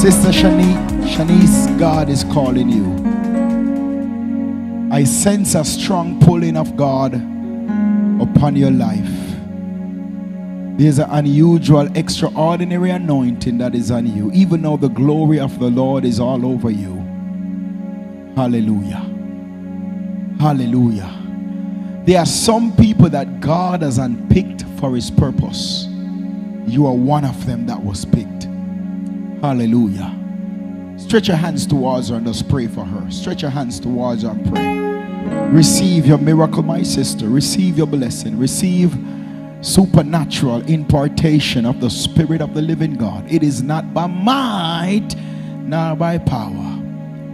Sister Shanice, God is calling you. I sense a strong pulling of God upon your life. There's an unusual, extraordinary anointing that is on you, even though the glory of the Lord is all over you. Hallelujah. Hallelujah. There are some people that God has unpicked for his purpose. You are one of them that was picked. Hallelujah. Stretch your hands towards her and just pray for her. Stretch your hands towards her and pray. Receive your miracle, my sister. Receive your blessing. Receive supernatural impartation of the Spirit of the living God. It is not by might nor by power,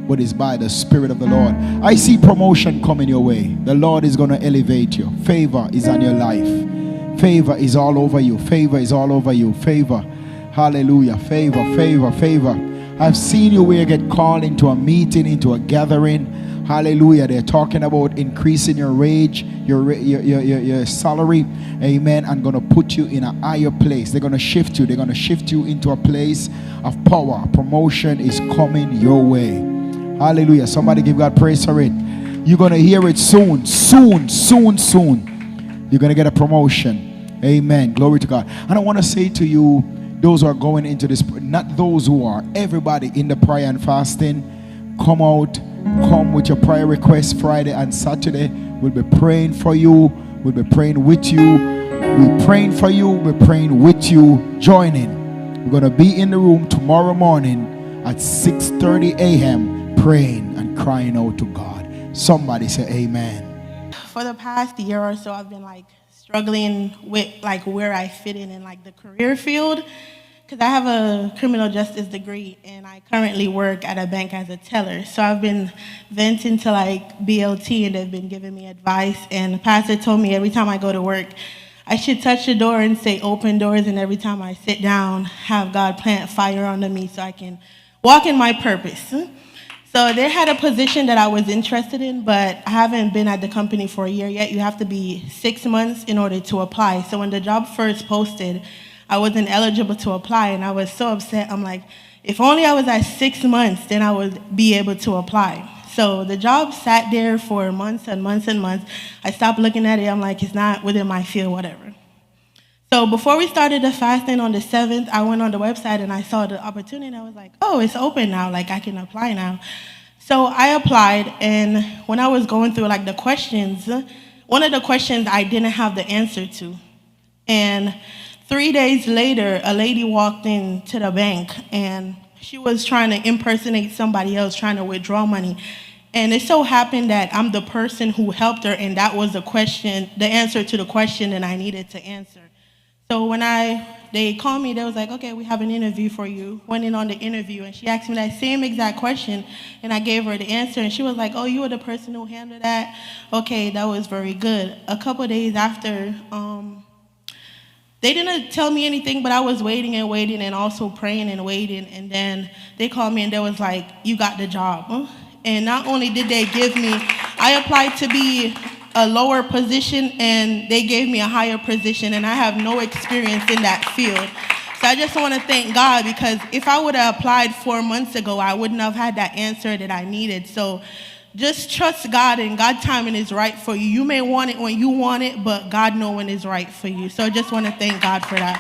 but it's by the Spirit of the Lord. I see promotion coming your way. The Lord is going to elevate you. Favor is on your life. Favor is all over you. Favor is all over you. Favor. Hallelujah. Favor, favor, favor. I've seen you where you get called into a meeting, into a gathering. Hallelujah. They're talking about increasing your wage, your salary. Amen. And going to put you in a higher place. They're going to shift you. They're going to shift you into a place of power. Promotion is coming your way. Hallelujah. Somebody give God praise for it. You're going to hear it soon. Soon, soon, soon. You're going to get a promotion. Amen. Glory to God. And I want to say to you, those who are going into this, not those who are, everybody in the prayer and fasting, come out, come with your prayer requests Friday and Saturday. We'll be praying for you. We'll be praying with you. We're praying for you. We're praying with you. Join in. We're going to be in the room tomorrow morning at 6:30 a.m. praying and crying out to God. Somebody say amen. For the past year or so, I've been struggling with where I fit in the career field, because I have a criminal justice degree and I currently work at a bank as a teller. So I've been venting to BLT, and they've been giving me advice, and the pastor told me every time I go to work I should touch the door and say open doors, and every time I sit down have God plant fire under me so I can walk in my purpose. So they had a position that I was interested in, but I haven't been at the company for a year yet. You have to be 6 months in order to apply. So when the job first posted, I wasn't eligible to apply, and I was so upset. I'm like, if only I was at 6 months, then I would be able to apply. So the job sat there for months and months and months. I stopped looking at it. I'm like, it's not within my field, whatever. So before we started the fasting on the 7th, I went on the website and I saw the opportunity, and I was like, oh, it's open now. I can apply now. So I applied, and when I was going through the questions, one of the questions I didn't have the answer to. And 3 days later, a lady walked into the bank, and she was trying to impersonate somebody else trying to withdraw money. And it so happened that I'm the person who helped her, and that was the answer to the question that I needed to answer. So when they called me, they was like, okay, we have an interview for you. Went in on the interview, and she asked me that same exact question, and I gave her the answer, and she was like, oh, you were the person who handled that? Okay, that was very good. A couple of days after, they didn't tell me anything, but I was waiting and waiting and also praying and waiting, and then they called me and they was like, you got the job. And not only did they give me, I applied to be a lower position, and they gave me a higher position, and I have no experience in that field. So I just want to thank God, because if I would have applied 4 months ago, I wouldn't have had that answer that I needed. So just trust God, and God's timing is right for you. You may want it when you want it, but God knows when it's right for you. So I just want to thank God for that.